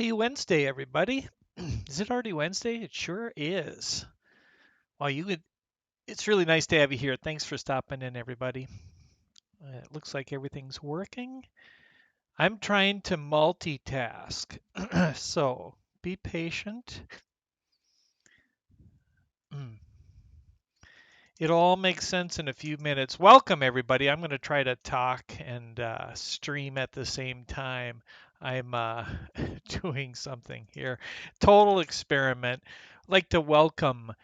Happy Wednesday, everybody. Is it already Wednesday? It sure is. Well, it's really nice to have you here. Thanks for stopping in, everybody. It looks like everything's working. I'm trying to multitask, so be patient. It'll all make sense in a few minutes. Welcome, everybody. I'm going to try to talk and stream at the same time. I'm doing something here. Total experiment. I'd like to welcome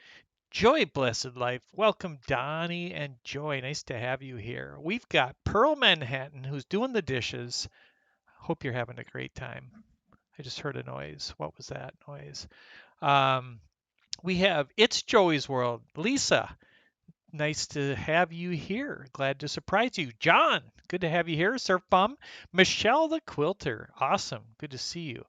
Joy Blessed Life. Welcome, Donnie and Joy. Nice to have you here. We've got Pearl Manhattan who's doing the dishes. Hope you're having a great time. I just heard a noise. What was that noise? Um, we have It's Joey's World. Lisa, nice to have you here. Glad to surprise you. John, good to have you here. Surf Bum. Michelle the Quilter. Awesome. Good to see you.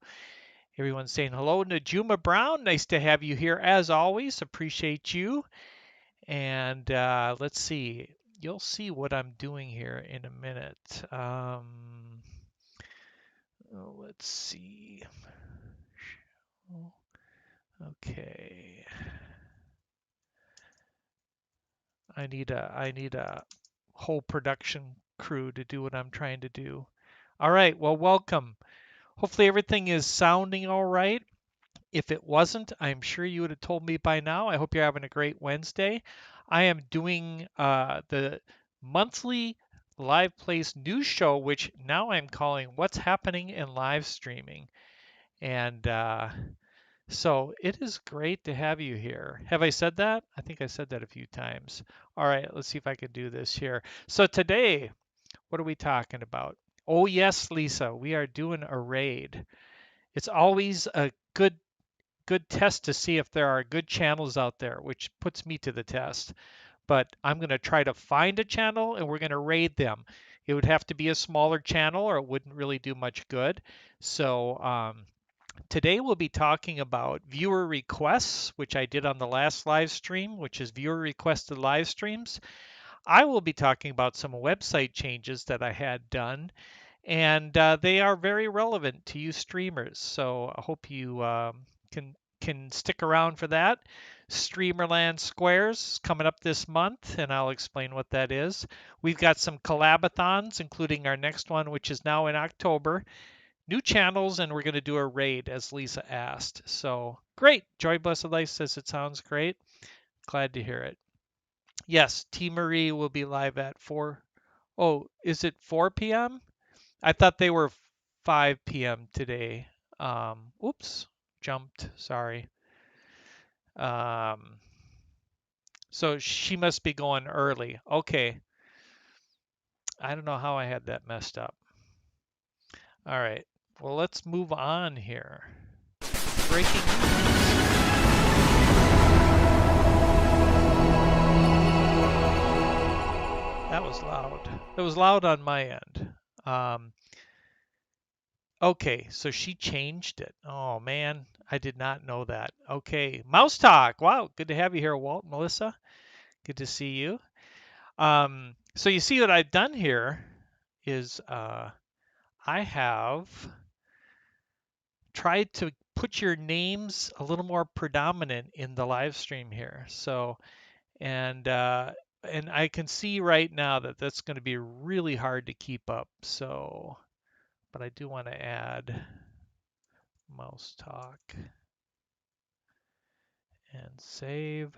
Everyone's saying hello. Najuma Brown, nice to have you here as always. Appreciate you. And let's see. You'll see what I'm doing here in a minute. Let's see. Okay. I need a whole production crew to do what I'm trying to do. All right. Well, welcome. Hopefully everything is sounding all right. If it wasn't, I'm sure you would have told me by now. I hope you're having a great Wednesday. I am doing the monthly Live Place news show, which now I'm calling What's Happening in Live Streaming. And so it is great to have you here. Have I said that? I think I said that a few times. All right, let's see if I can do this here. So today, what are we talking about? Oh, yes, Lisa, we are doing a raid. It's always a good test to see if there are good channels out there, which puts me to the test. But I'm going to try to find a channel and we're going to raid them. It would have to be a smaller channel or it wouldn't really do much good. So today we'll be talking about viewer requests, which I did on the last live stream, which is viewer requested live streams. I will be talking about some website changes that I had done, and they are very relevant to you streamers. So I hope you can stick around for that. Streamerland Squares is coming up this month, and I'll explain what that is. We've got some collabathons, including our next one, which is now in October. New channels, and we're going to do a raid, as Lisa asked. So great. Joy Blessed Life says it sounds great. Glad to hear it. Yes, T. Marie will be live at 4. Oh, is it 4 p.m.? I thought they were 5 p.m. today. Oops, jumped. Sorry. Um, so she must be going early. Okay. I don't know how I had that messed up. All right. Well, let's move on here. Breaking news. That was loud. It was loud on my end. Okay, so she changed it. Oh man, I did not know that. Okay, Mouse Talk. Wow, good to have you here, Walt, Melissa. Good to see you. So you see what I've done here is I have tried to put your names a little more predominant in the live stream here. So and I can see right now that that's going to be really hard to keep up. So, but I do want to add Mouse Talk and save.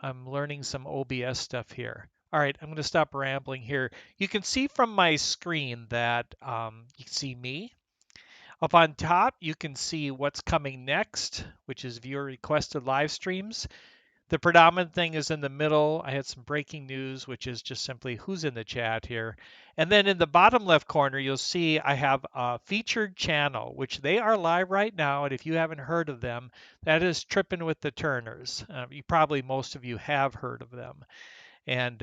I'm learning some OBS stuff here. All right, I'm going to stop rambling here. You can see from my screen that you can see me. Up on top, you can see what's coming next, which is viewer requested live streams. The predominant thing is in the middle. I had some breaking news, which is just simply who's in the chat here. And then in the bottom left corner, you'll see I have a featured channel, which they are live right now. And if you haven't heard of them, that is Trippin' with the Turners. Most of you have heard of them. And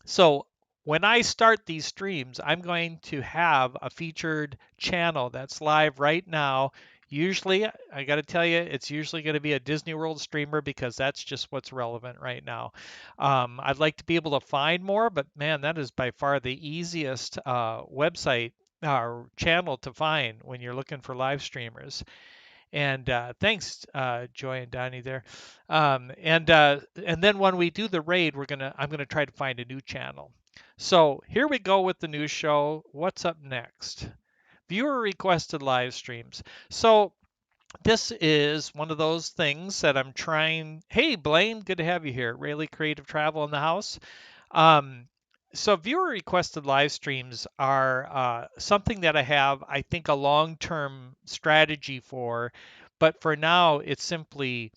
so when I start these streams, I'm going to have a featured channel that's live right now. Usually, I got to tell you, it's usually going to be a Disney World streamer because that's just what's relevant right now. I'd like to be able to find more, but man, that is by far the easiest website channel to find when you're looking for live streamers. And thanks, Joy and Donnie there. And then when we do the raid, I'm gonna try to find a new channel. So here we go with the news show. What's up next? Viewer requested live streams. So this is one of those things that I'm trying. Hey, Blaine, good to have you here. Really creative travel in the house. Um, so viewer requested live streams are something that I have, I think, a long-term strategy for, but for now, it's simply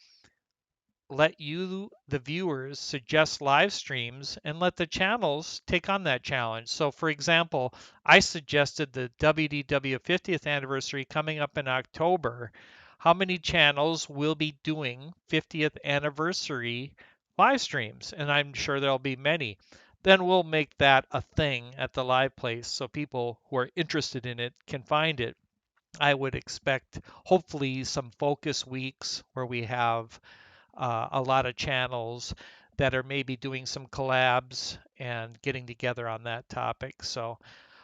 let you, the viewers, suggest live streams and let the channels take on that challenge. So, for example, I suggested the WDW 50th anniversary coming up in October. How many channels will be doing 50th anniversary live streams? And I'm sure there'll be many. Then we'll make that a thing at the live place so people who are interested in it can find it. I would expect hopefully some focus weeks where we have a lot of channels that are maybe doing some collabs and getting together on that topic. So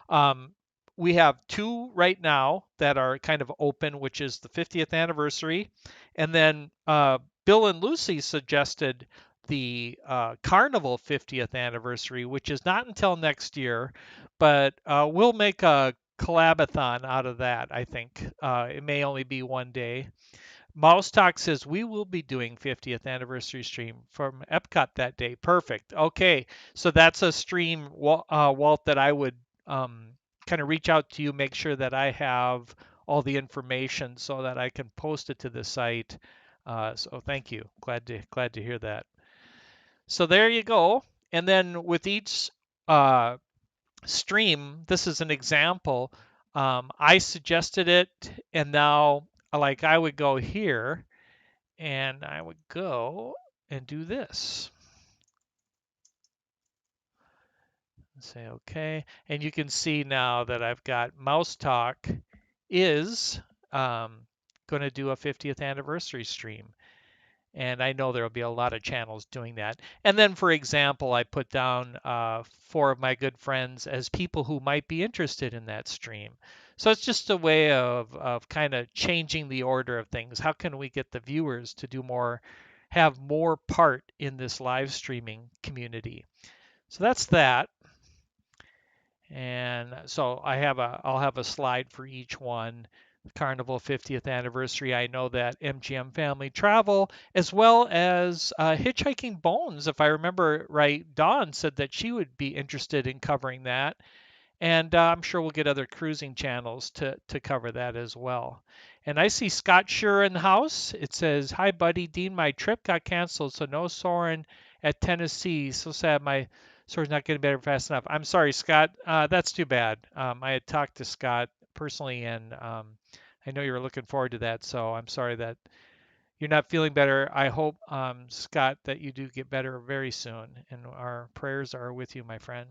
um, we have two right now that are kind of open, which is the 50th anniversary. And then Bill and Lucy suggested the Carnival 50th anniversary, which is not until next year, but we'll make a collabathon out of that, I think. It may only be one day. Mouse Talk says we will be doing 50th anniversary stream from Epcot that day. Perfect. Okay, so that's a stream, Walt, that I would kind of reach out to you, make sure that I have all the information so that I can post it to the site. So thank you. Glad to hear that. So there you go. And then with each stream, this is an example. I suggested it, and now like I would go here and I would go and do this. Say okay, and you can see now that I've got Mouse Talk is going to do a 50th anniversary stream. And I know there will be a lot of channels doing that. And then, for example, I put down four of my good friends as people who might be interested in that stream. So it's just a way of kind of changing the order of things. How can we get the viewers to do more, have more part in this live streaming community? So that's that. And so I'll have a slide for each one. Carnival 50th anniversary. I know that MGM Family Travel, as well as Hitchhiking Bones, if I remember right, Dawn said that she would be interested in covering that. And I'm sure we'll get other cruising channels to cover that as well. And I see Scott Schur in the house. It says, "Hi, buddy. Dean, my trip got canceled, so no soaring at Tennessee. So sad my soar's not getting better fast enough." I'm sorry, Scott. That's too bad. I had talked to Scott personally, and I know you were looking forward to that. So I'm sorry that you're not feeling better. I hope, Scott, that you do get better very soon. And our prayers are with you, my friend.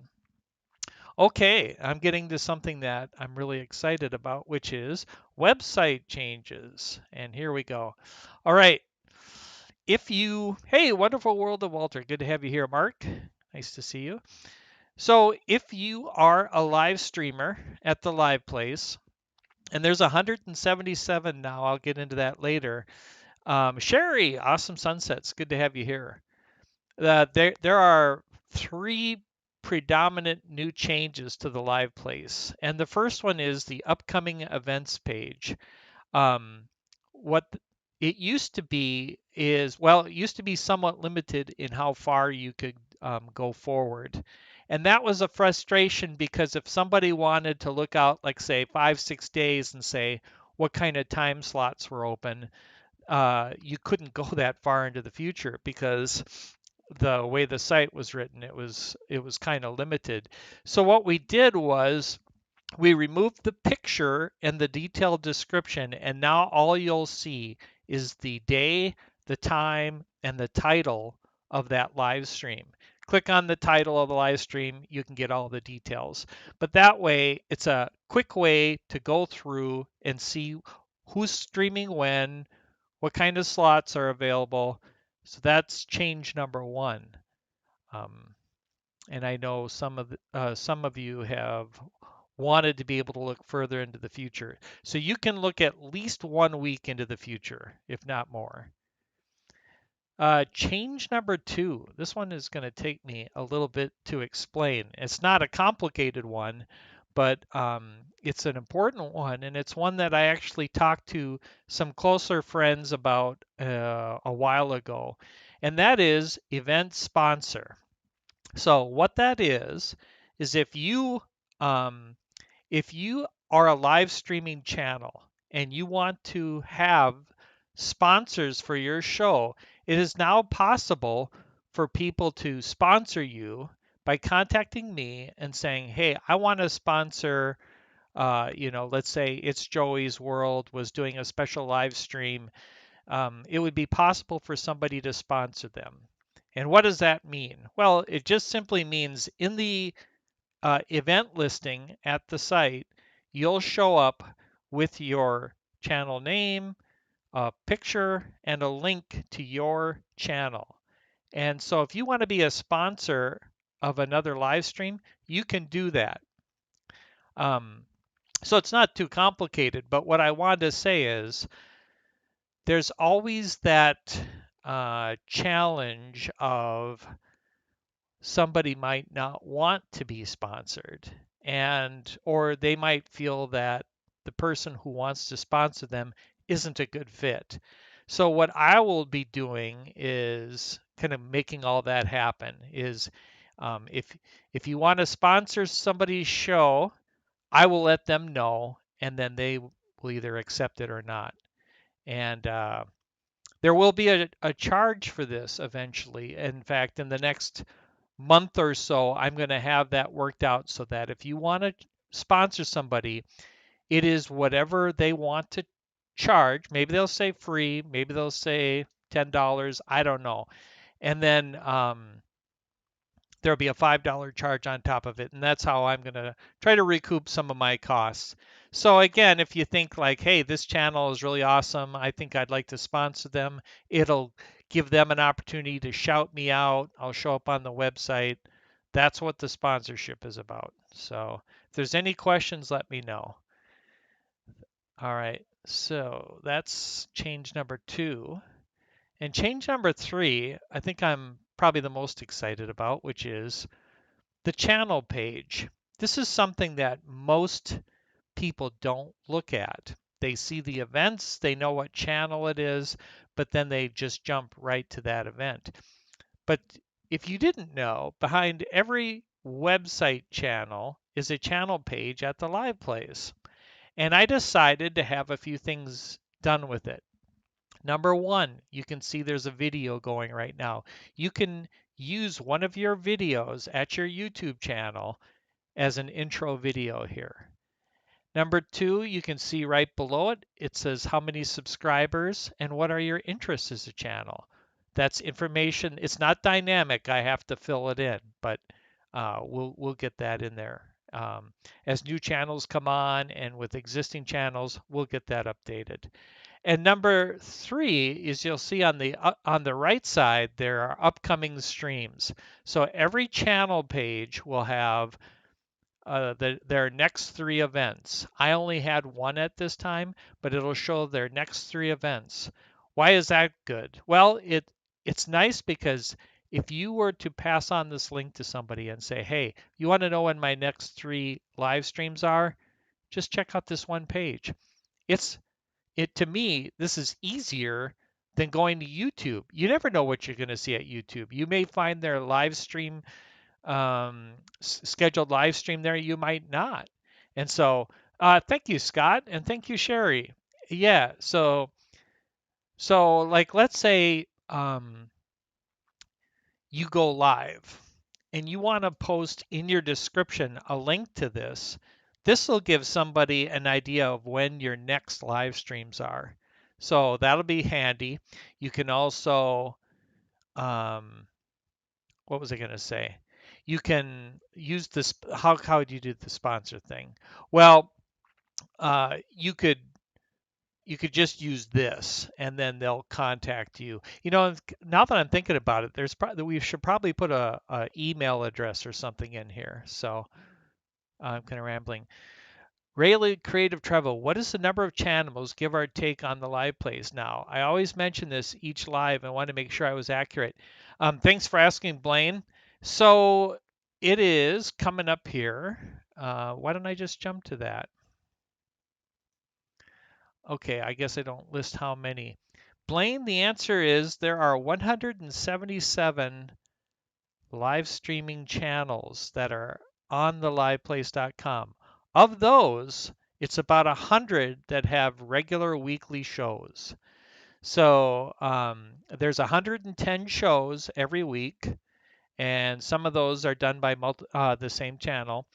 Okay, I'm getting to something that I'm really excited about, which is website changes. And here we go. All right. Hey, wonderful world of Walter. Good to have you here, Mark. Nice to see you. So, if you are a live streamer at the live place, and there's 177 now, I'll get into that later. Sherry, awesome sunsets. Good to have you here. There are three predominant new changes to the live place, and the first one is the upcoming events page. Um, what it used to be is, well, it used to be somewhat limited in how far you could go forward. And that was a frustration because if somebody wanted to look out, like say 5, 6 days and say what kind of time slots were open, you couldn't go that far into the future because the way the site was written, it was kind of limited. So what we did was we removed the picture and the detailed description, and now all you'll see is the day, the time, and the title of that live stream. Click on the title of the live stream, you can get all the details. But that way, it's a quick way to go through and see who's streaming when, what kind of slots are available. So that's change number one. Um, and I know some of you have wanted to be able to look further into the future. So you can look at least 1 week into the future, if not more. Change number 2. This one is going to take me a little bit to explain. It's not a complicated one, but it's an important one, and it's one that I actually talked to some closer friends about a while ago, and that is event sponsor. So what that is um, if you are a live streaming channel and you want to have sponsors for your show, it is now possible for people to sponsor you by contacting me and saying, "Hey, I want to sponsor." Let's say It's Joey's World was doing a special live stream. It would be possible for somebody to sponsor them. And what does that mean? Well, it just simply means in the event listing at the site, you'll show up with your channel name, a picture, and a link to your channel. And so if you want to be a sponsor of another live stream, you can do that. Um, so it's not too complicated, but what I wanted to say is there's always that challenge of somebody might not want to be sponsored, and or they might feel that the person who wants to sponsor them isn't a good fit. So what I will be doing is kind of making all that happen is if you want to sponsor somebody's show, I will let them know, and then they will either accept it or not. And there will be a charge for this eventually. In fact, in the next month or so, I'm going to have that worked out so that if you want to sponsor somebody, it is whatever they want to charge. Maybe they'll say free, maybe they'll say $10, I don't know. And then there'll be a $5 charge on top of it. And that's how I'm going to try to recoup some of my costs. So again, if you think like, hey, this channel is really awesome, I think I'd like to sponsor them, it'll give them an opportunity to shout me out. I'll show up on the website. That's what the sponsorship is about. So if there's any questions, let me know. All right, so that's change number 2. And change number 3, I think I'm probably the most excited about, which is the channel page. This is something that most people don't look at. They see the events, they know what channel it is, but then they just jump right to that event. But if you didn't know, behind every website channel is a channel page at the live place. And I decided to have a few things done with it. Number 1, you can see there's a video going right now. You can use one of your videos at your YouTube channel as an intro video here. Number 2, you can see right below it, it says how many subscribers and what are your interests as a channel. That's information. It's not dynamic. I have to fill it in, but we'll get that in there. As new channels come on and with existing channels, we'll get that updated. And number 3 is you'll see on the right side there are upcoming streams. So every channel page will have their next 3 events. I only had 1 at this time, but it'll show their next 3 events. Why is that good? Well, it's nice because if you were to pass on this link to somebody and say, hey, you want to know when my next 3 live streams are? Just check out this one page. To me, this is easier than going to YouTube. You never know what you're going to see at YouTube. You may find their live stream scheduled live stream there, you might not. And so thank you, Scott, and thank you, Sherry. Yeah, so like let's say you go live and you want to post in your description a link to this. This will give somebody an idea of when your next live streams are. So that'll be handy. You can also what was I going to say? You can use this. How would you do the sponsor thing? Well, you could just use this, and then they'll contact you. You know, now that I'm thinking about it, we should probably put a email address or something in here. So I'm kind of rambling. Rayleigh Creative Travel, what is the number of channels? Give our take on the live plays now. I always mention this each live and want to make sure I was accurate. Thanks for asking, Blaine. So it is coming up here. Why don't I just jump to that? Okay, I guess I don't list how many. Blaine, the answer is there are 177 live streaming channels that are on the liveplace.com. Of those, it's about 100 that have regular weekly shows. So there's 110 shows every week, and some of those are done by the same channel.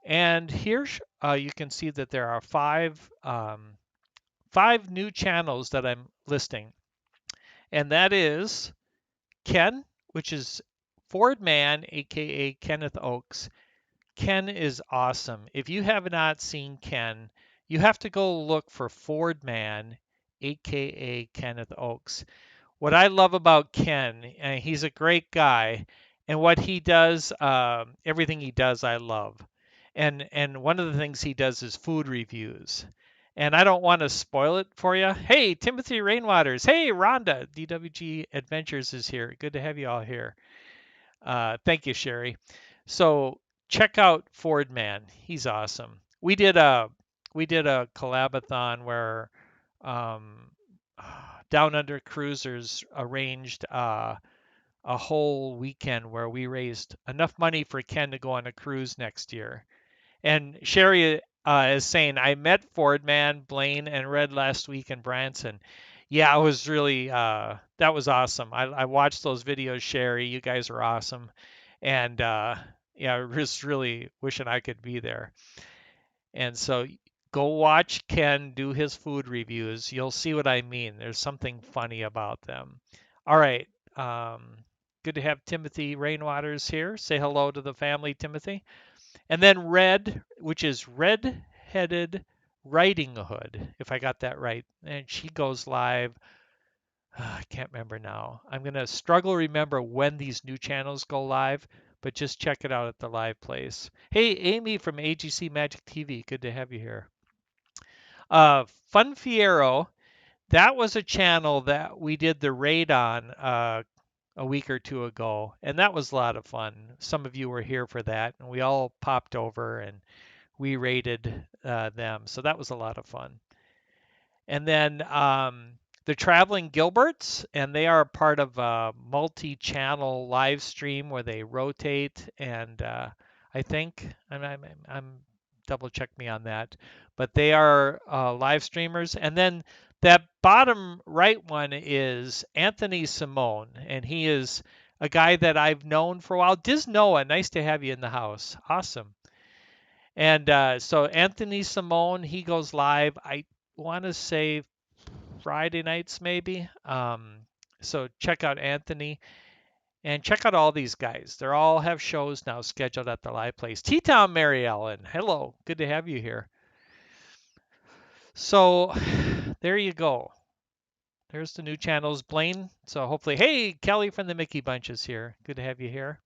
And here you can see that there are five new channels that I'm listing, and that is Ken, which is Ford Man, aka Kenneth Oakes. Ken is awesome. If you have not seen Ken, you have to go look for Ford Man, aka Kenneth Oakes. What I love about Ken, and he's a great guy, and what he does, everything he does, I love. And one of the things he does is food reviews. And I don't want to spoil it for you. Hey, Timothy Rainwaters. Hey, Rhonda. DWG Adventures is here. Good to have you all here. Thank you, Sherry. So check out Ford Man. He's awesome. We did a collabathon where um, Down Under Cruisers arranged a whole weekend where we raised enough money for Ken to go on a cruise next year. And Sherry is saying, I met Ford Man, Blaine, and Red last week in Branson. Yeah, it was really, that was awesome. I watched those videos, Sherry. You guys are awesome. And yeah, I was really wishing I could be there. And so go watch Ken do his food reviews. You'll see what I mean. There's something funny about them. All right. Um, Good to have Timothy Rainwaters here. Say hello to the family, Timothy. And then Red, which is Red-Headed Riding Hood, if I got that right. And she goes live. I can't remember now. I'm going to struggle to remember when these new channels go live, but just check it out at the live place. Hey, Amy from AGC Magic TV. Good to have you here. Fun Fiero, that was a channel that we did the raid on a week or two ago, and that was a lot of fun. Some of you were here for that, and we all popped over and we rated them, so that was a lot of fun. And then the Traveling Gilberts, and they are part of a multi-channel live stream where they rotate, and I think I'm double check me on that, but they are live streamers. And then that bottom right one is Anthony Simone, and he is a guy that I've known for a while. Diz Noah, nice to have you in the house. Awesome. And so Anthony Simone, he goes live. I want to say Friday nights maybe. So check out Anthony and check out all these guys. They all have shows now scheduled at the live place. T-Town Mary Ellen, hello, good to have you here. So there you go. There's the new channels, Blaine. So hopefully, hey, Kelly from the Mickey Bunch is here. Good to have you here.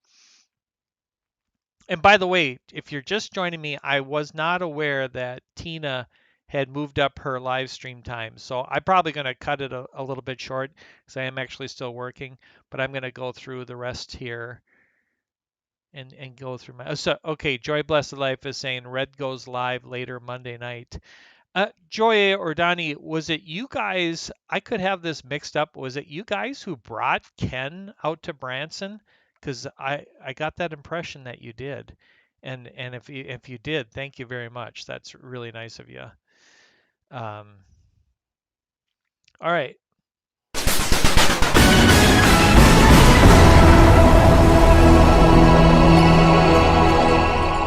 And by the way, if you're just joining me, I was not aware that Tina had moved up her live stream time. So I'm probably going to cut it a little bit short because I am actually still working, but I'm going to go through the rest here and go through my. So, okay, Joy Blessed Life is saying Red goes live later Monday night. Joy or Donnie, was it you guys? I could have this mixed up. Was it you guys who brought Ken out to Branson? Because I got that impression that you did, and if you did, thank you very much. That's really nice of you. All right.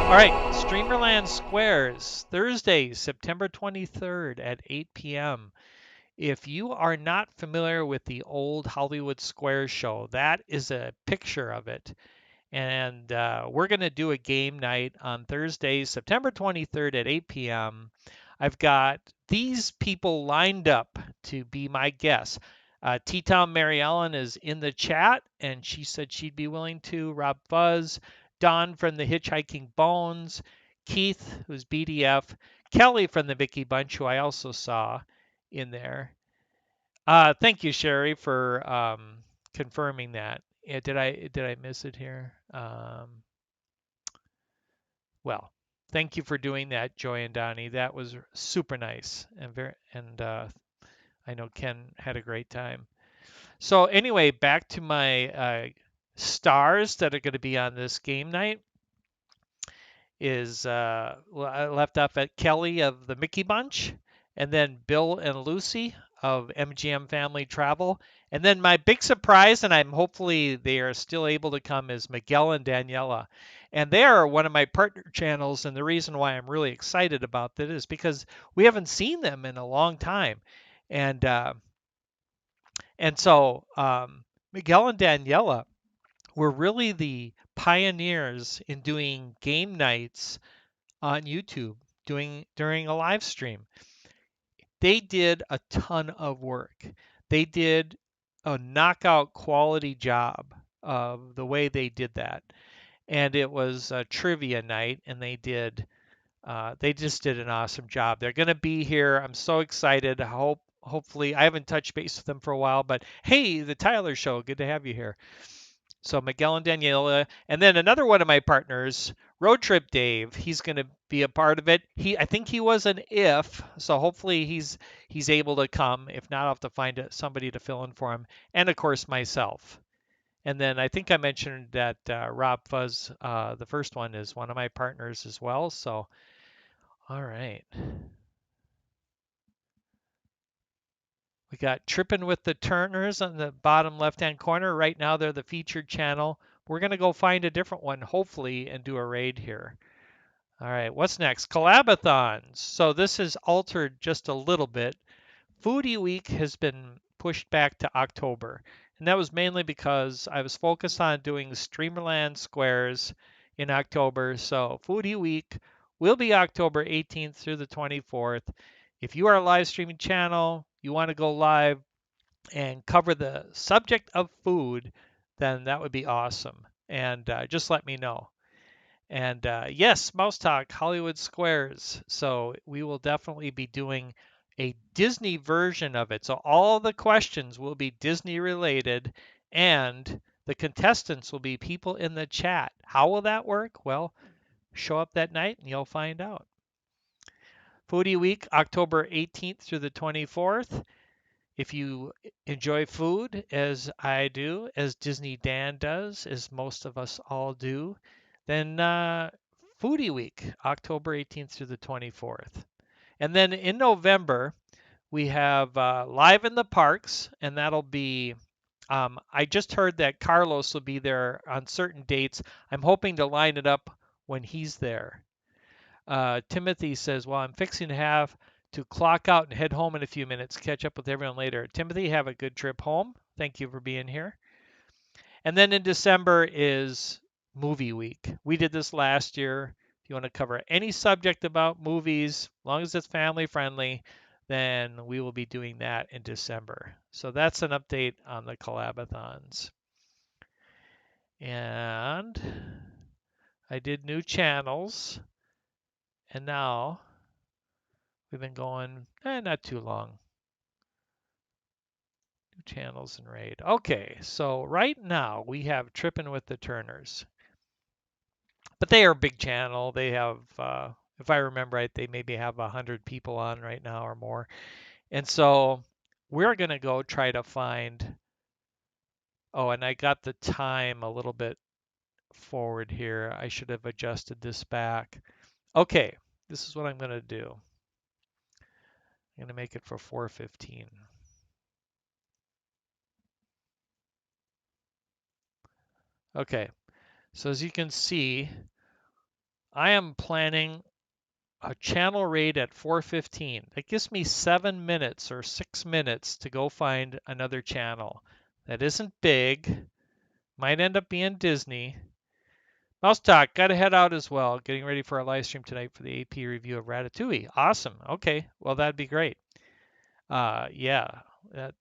All right, Streamerland Squares, Thursday, September 23rd at 8 p.m. If you are not familiar with the old Hollywood Squares show, that is a picture of it. And we're going to do a game night on Thursday, September 23rd at 8 p.m. I've got these people lined up to be my guests. T-Town Mary Ellen is in the chat, and she said she'd be willing to. Rob Fuzz, Don from the Hitchhiking Bones, Keith, who's BDF, Kelly from the Mickey Bunch, who I also saw in there. Thank you, Sherry, for confirming that. Yeah, did I miss it here? Well, thank you for doing that, Joy and Donnie. That was super nice and I know Ken had a great time. So anyway, back to my stars that are going to be on this game night is I left off at Kelly of the Mickey Bunch, and then Bill and Lucy of MGM Family Travel, and then my big surprise, and I'm hopefully they are still able to come, is Miguel and Daniela, and they are one of my partner channels, and the reason why I'm really excited about that is because we haven't seen them in a long time, and uh, and so Miguel and Daniela were really the pioneers in doing game nights on YouTube doing during a live stream. They did a ton of work. They did a knockout quality job of the way they did that. And it was a trivia night, and they just did an awesome job. They're going to be here. I'm so excited. Hopefully I haven't touched base with them for a while, but hey, the Tyler Show, good to have you here. So Miguel and Daniela, and then another one of my partners, Road Trip Dave. He's going to be a part of it. I think he was an if, so hopefully he's able to come. If not, I'll have to find somebody to fill in for him, and of course myself. And then I think I mentioned that Rob Fuzz, the first one, is one of my partners as well. So all right. We got Trippin' with the Turners on the bottom left-hand corner. Right now, they're the featured channel. We're going to go find a different one, hopefully, and do a raid here. All right, what's next? Collabathons. So this is altered just a little bit. Foodie Week has been pushed back to October, and that was mainly because I was focused on doing Streamerland Squares in October. So Foodie Week will be October 18th through the 24th. If you are a live streaming channel, you want to go live and cover the subject of food, then that would be awesome. And just let me know. And yes, Mouse Talk, Hollywood Squares. So we will definitely be doing a Disney version of it. So all the questions will be Disney related, and the contestants will be people in the chat. How will that work? Well, show up that night and you'll find out. Foodie Week, October 18th through the 24th. If you enjoy food as I do, as Disney Dan does, as most of us all do, then Foodie Week, October 18th through the 24th. And then in November, we have Live in the Parks, and that'll be, I just heard that Carlos will be there on certain dates. I'm hoping to line it up when he's there. Timothy says, well, I'm fixing to have to clock out and head home in a few minutes. Catch up with everyone later. Timothy, have a good trip home. Thank you for being here. And then in December is movie week. We did this last year. If you want to cover any subject about movies, as long as it's family friendly, then we will be doing that in December. So that's an update on the collabathons. And I did new channels. And now we've been going not too long. New channels and raid. Okay, so right now we have Trippin' with the Turners. But they are a big channel. They have, if I remember right, they maybe have 100 people on right now or more. And so we're going to go try to find. Oh, and I got the time a little bit forward here. I should have adjusted this back. Okay, this is what I'm going to do. I'm going to make it for 4:15. Okay, so as you can see, I am planning a channel raid at 4:15. That gives me 7 minutes or 6 minutes to go find another channel. That isn't big. Might end up being Disney. Mouse Talk, got to head out as well. Getting ready for our live stream tonight for the AP review of Ratatouille. Awesome. Okay, well that'd be great. Yeah, well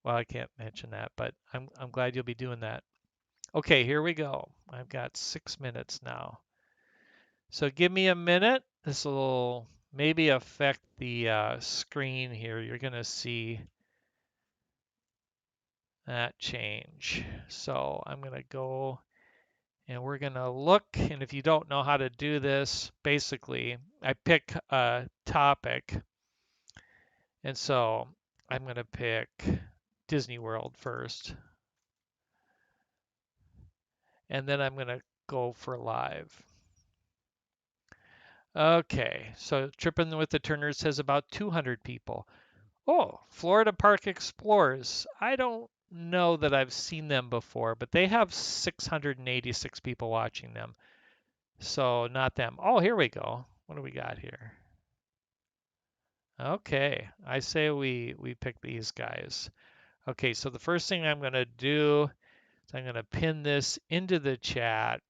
I can't mention that, but I'm glad you'll be doing that. Okay, here we go. I've got 6 minutes now. So give me a minute. This will maybe affect the screen here. You're going to see that change. So I'm going to go and we're going to look. And if you don't know how to do this, basically, I pick a topic. And so I'm going to pick Disney World first. And then I'm going to go for live. Okay, so Tripping with the Turners says about 200 people. Oh, Florida Park Explorers. I don't know that I've seen them before, but they have 686 people watching them. So not them. Oh, here we go. What do we got here? Okay, I say we pick these guys. Okay, so the first thing I'm going to do is I'm going to pin this into the chat.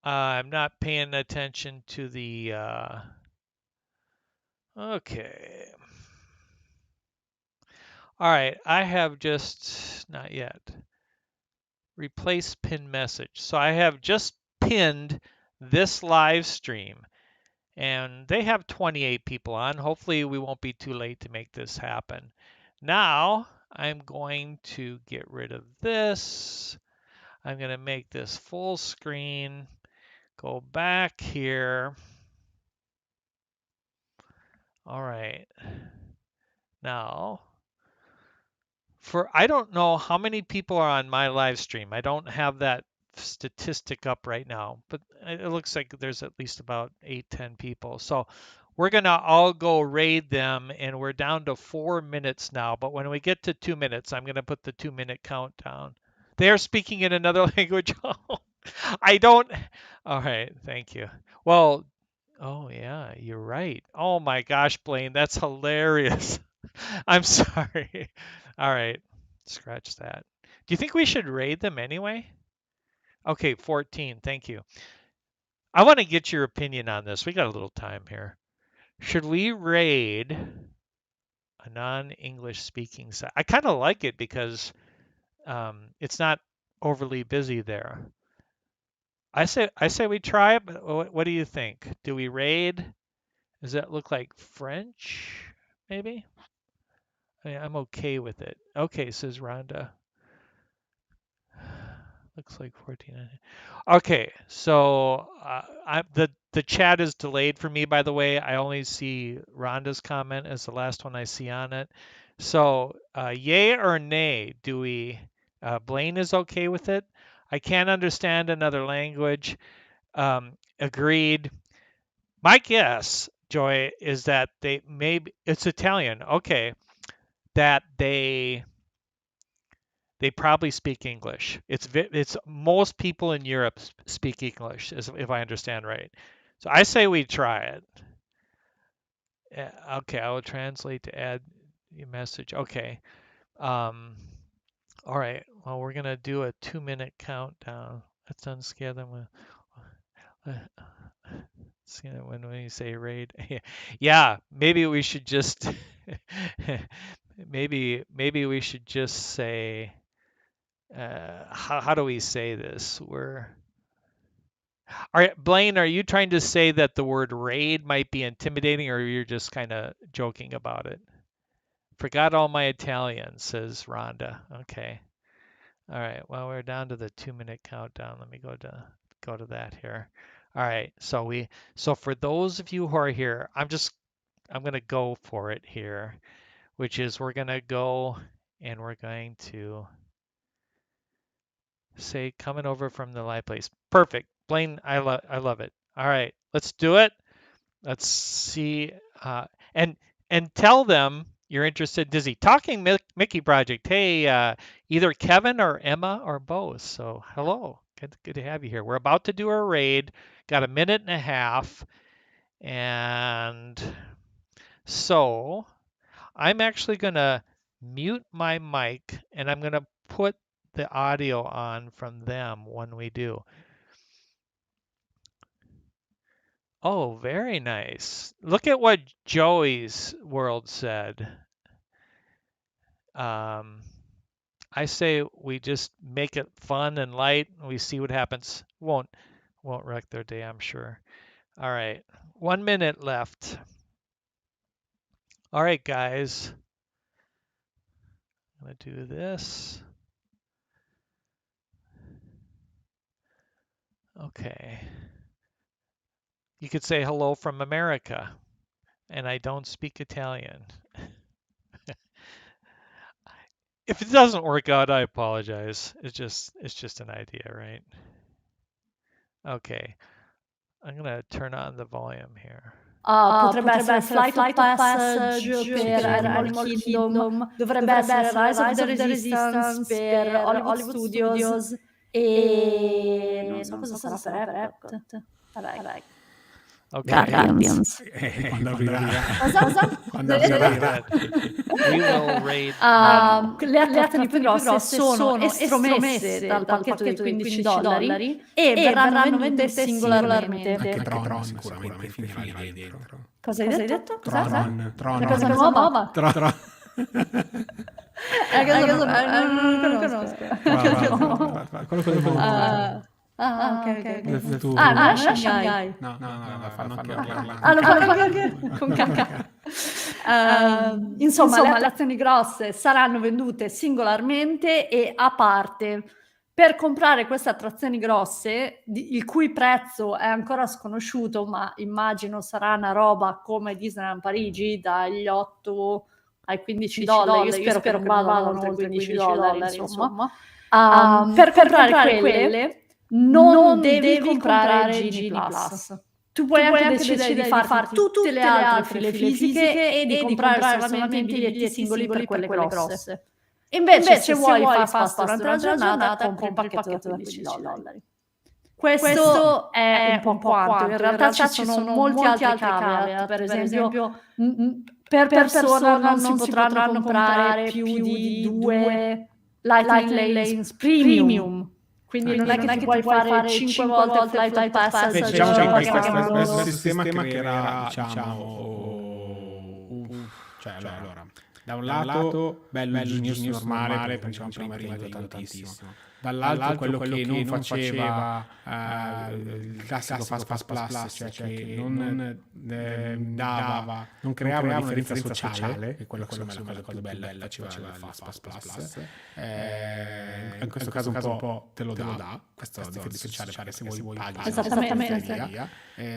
I'm not paying attention to the okay. All right, I have just not yet. Replace pin message. So I have just pinned this live stream and they have 28 people on. Hopefully we won't be too late to make this happen. Now I'm going to get rid of this. I'm going to make this full screen. Go back here. All right. Now, I don't know how many people are on my live stream. I don't have that statistic up right now, but it looks like there's at least about 8, 10 people. So we're gonna all go raid them, and we're down to 4 minutes now. But when we get to 2 minutes, I'm gonna put the 2-minute countdown. They are speaking in another language. I don't. All right, thank you. Well, oh yeah, you're right. Oh my gosh, Blaine, that's hilarious. I'm sorry. All right, scratch that. Do you think we should raid them anyway? Okay, 14. Thank you. I want to get your opinion on this. We got a little time here. Should we raid a non-English speaking site? I kind of like it because it's not overly busy there. I say we try it, but what do you think? Do we raid? Does that look like French? Maybe? I'm okay with it. Okay, says Rhonda. Looks like 14. Okay, so the chat is delayed for me, by the way. I only see Rhonda's comment as the last one I see on it. So, yay or nay? Do we? Blaine is okay with it. I can't understand another language. Agreed. My guess, Joy, is that they maybe it's Italian. Okay, that they probably speak English. It's most people in Europe speak English, if I understand right. So I say we try it. Okay, I will translate to add your message. Okay. Um, all right. Well, we're gonna do a 2-minute countdown. Let's unscare them. See when you say raid. Yeah, maybe we should just maybe we should just say how do we say this? Blaine, are you trying to say that the word raid might be intimidating, or you're just kind of joking about it? Forgot all my Italian, says Rhonda. Okay. All right. Well, we're down to the 2-minute countdown. Let me go to that here. All right. So for those of you who are here, I'm gonna go for it here, which is we're gonna go and we're going to say coming over from the live place. Perfect. Blaine, I love it. All right, let's do it. Let's see. And tell them you're interested in Disney Talking Mickey Project. Hey, either Kevin or Emma or both. So hello. Good to have you here. We're about to do our raid. Got a minute and a half. And so I'm actually going to mute my mic and I'm going to put the audio on from them when we do. Oh, very nice. Look at what Joey's World said. Um, I say we just make it fun and light and we see what happens. Won't wreck their day, I'm sure. All right. 1 minute left. All right, guys. I'm going to do this. Okay. You could say hello from America, and I don't speak Italian. If it doesn't work out, I apologize. It's just an idea, right? Okay. I'm gonna turn on the volume here. Potrebbe essere Flight of Passage per Animal Kingdom, dovrebbe essere Rise of the Resistance per Hollywood Studios e non so cosa sarà per Epcot. Vabbè. Okay. Guardians. Quando aprirà. Cosa? Quando aprirà. We will raid. Le attrazioni più grosse sono estromesse dal pacchetto dei $15 e verranno vendute singolarmente. Anche Tron sicuramente finirà lì dentro. Cosa hai detto? Tron. Una cosa nuova? Tron. Non conosco. Quello che ok. non è Shanghai. No, la fanno anche Orlando. Lo fanno anche con cacca. Insomma, le attrazioni grosse saranno vendute singolarmente e a parte. Per comprare queste attrazioni grosse, il cui prezzo è ancora sconosciuto, ma immagino sarà una roba come Disneyland Parigi, dagli 8 ai $15. Io spero che non vadano oltre $15, insomma. Per comprare quelle non devi comprare Genie Plus. Tu puoi anche decidere di farti tutte le altre file fisiche e di comprare solamente i biglietti singoli per quelle grosse. Invece se vuoi fare fast durante la giornata, compri il pacchetto da $15. Questo è un po' quanto. In realtà ci sono molti altri caveat. Per esempio, per persona non si potranno comprare più di 2 Lightning Lanes Premium. Quindi non è che puoi fare 5 volte il Flight of Passage. Diciamo che questo sistema creerà, cioè allora, da un lato bello il Genius normale, perché prima arrivato tantissimo. Dall'altro quello che non faceva il classico Fast Plus, cioè che non creava una differenza sociale, e quello secondo me è la cosa bella faceva il Fast Plus. In questo caso un po' te lo dà, questa differenza sociale, se vuoi paghi. Esattamente.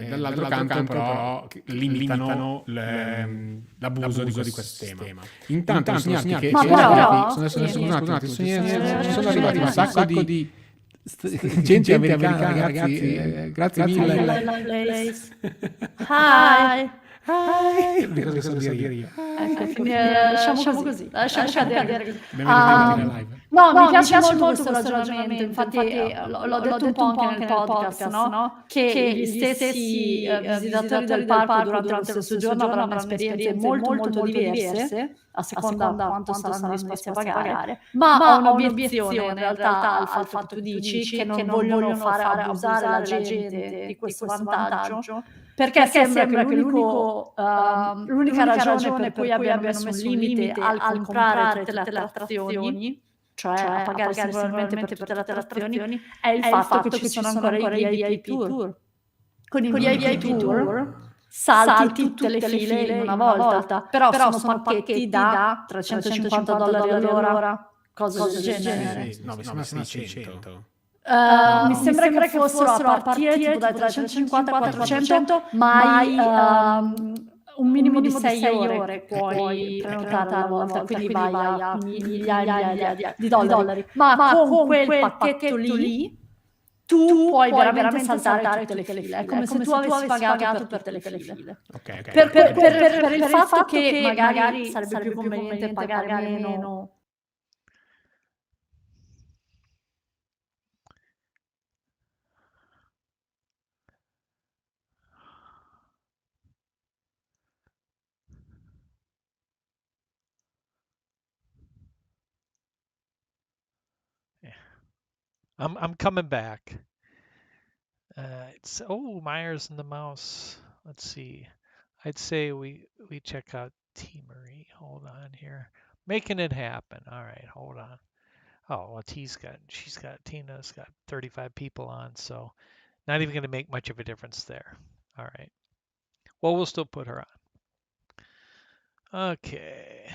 Dall'altro canto però limitano l'abuso di questo sistema. Intanto insegnarti che sono arrivati un sacco di gente americana, ragazzi, grazie mille. Hi. Di cosa so dire io? Lasciamo così. Lasciamo cadere così. No, mi piace molto questo ragionamento. Infatti l'ho detto un po' anche nel podcast, no? Che gli stessi visitatori del parco durante lo soggiorno avranno esperienze molto diverse a seconda quanto saranno disposti a pagare. Ma ho un'obiezione in realtà al fatto che tu dici che non vogliono fare abusare la gente di questo vantaggio. Perché sembra che l'unica ragione per cui abbiano messo un limite al comprare tutte le attrazioni, cioè a pagare singolarmente per tutte le attrazioni, è il fatto che ci sono ancora i VIP Tour. Con i VIP Tour salti tutte le file in una volta, però sono pacchetti da $350 all'ora, cose del genere. No, mi sembra 600. Mi sembra che fossero a partire tipo dai 350 a 400, ma un minimo di 6 ore puoi prenotare alla volta, quindi vai a migliaia di dollari. Ma con quel pacchetto lì tu puoi veramente saltare tutte le file. È come se tu avessi pagato per tutte le file. Per il fatto che magari sarebbe più conveniente pagare meno. I'm coming back. It's Myers and the Mouse. Let's see. I'd say we check out T Marie. Hold on here. Making it happen. All right, hold on. Oh, well, Tina's got 35 people on, so not even going to make much of a difference there. All right. Well, we'll still put her on. Okay.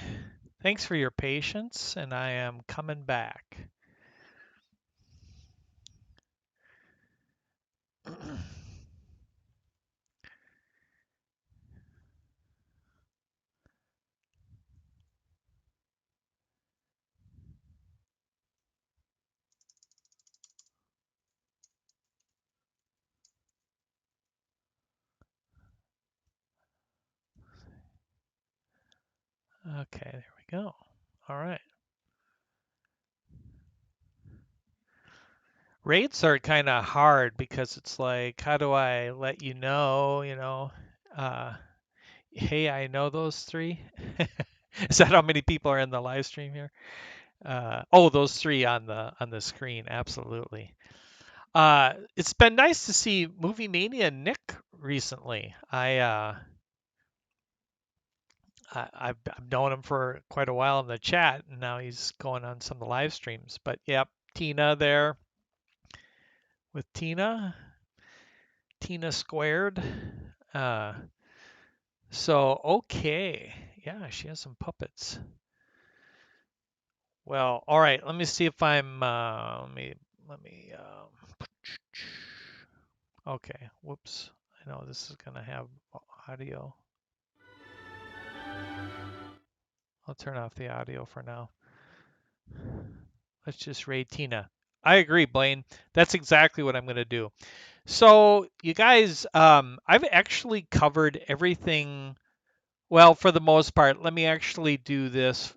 Thanks for your patience, and I am coming back. Okay, there we go. All right. Rates are kind of hard because it's like, how do I let you know, hey, I know those three. Is that how many people are in the live stream here? Oh, those three on the screen, absolutely. It's been nice to see Movie Mania Nick recently. I've known him for quite a while in the chat, and now he's going on some of the live streams. But yep, Tina there with Tina Squared. Uh, so okay, yeah, she has some puppets. Well, all right. Let me see if I'm. Let me. Okay. Whoops. I know this is gonna have audio. I'll turn off the audio for now. Let's just raid Tina. I agree, Blaine. That's exactly what I'm gonna do. So you guys, I've actually covered everything. Well, for the most part, let me actually do this.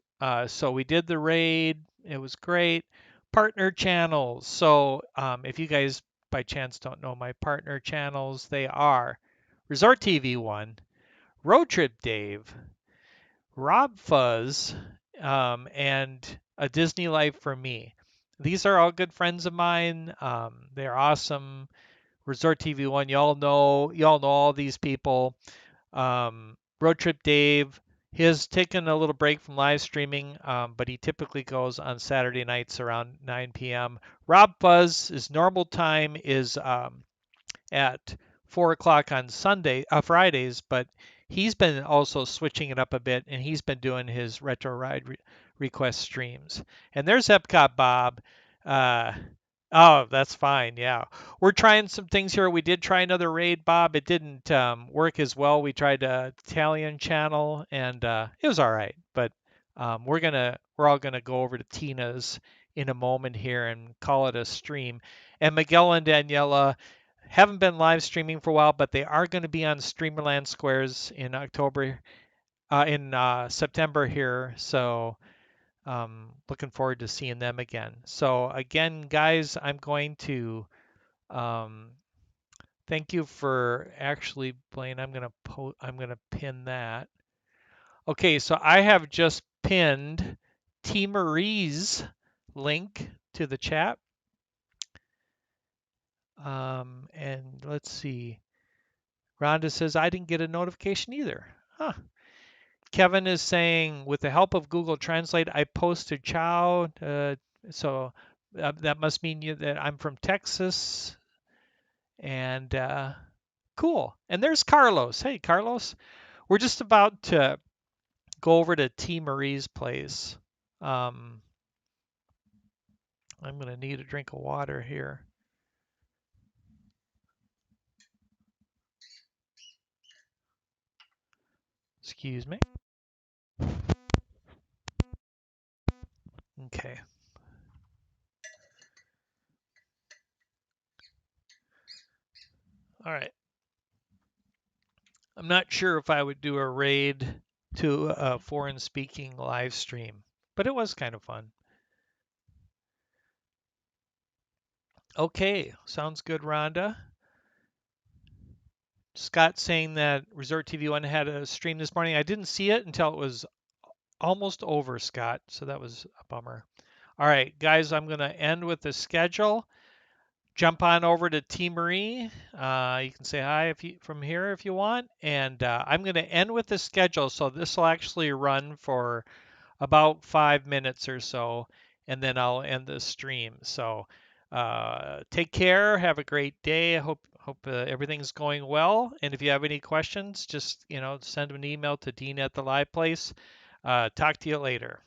So we did the raid. It was great. Partner channels. So if you guys by chance don't know my partner channels, they are Resort TV 1, Road Trip Dave, Rob Fuzz, and A Disney Life for Me. These are all good friends of mine. They're awesome. Resort TV 1, y'all know all these people. Road Trip Dave, he has taken a little break from live streaming, but he typically goes on Saturday nights around 9 p.m. Rob Fuzz, his normal time is at 4 o'clock on Fridays, but he's been also switching it up a bit, and he's been doing his retro ride request streams. And there's Epcot Bob. Uh, Oh, that's fine. Yeah. We're trying some things here. We did try another raid, Bob. It didn't work as well. We tried a Italian channel and it was all right. But we're all gonna go over to Tina's in a moment here and call it a stream. And Miguel and Daniela haven't been live streaming for a while, but they are going to be on Streamerland Squares in September here. So looking forward to seeing them again. So again, guys, I'm going to um, thank you for actually, Blaine. I'm gonna pin that. Okay, so I have just pinned T Marie's link to the chat. And let's see. Rhonda says I didn't get a notification either. Huh. Kevin is saying, with the help of Google Translate, I posted ciao. So that must mean that I'm from Texas. And cool. And there's Carlos. Hey, Carlos. We're just about to go over to T. Marie's place. I'm going to need a drink of water here. Excuse me. Okay. All right. I'm not sure if I would do a raid to a foreign speaking live stream, but it was kind of fun. Okay, sounds good, Rhonda. Scott saying that Resort TV 1 had a stream this morning. I didn't see it until it was almost over, Scott, so that was a bummer. All right, guys, I'm going to end with the schedule. Jump on over to T. Marie. You can say hi from here if you want. And I'm going to end with the schedule. So this will actually run for about 5 minutes or so. and then I'll end the stream. So take care. Have a great day. I hope everything's going well. And if you have any questions, just send an email to Dean at the Live Place. Talk to you later.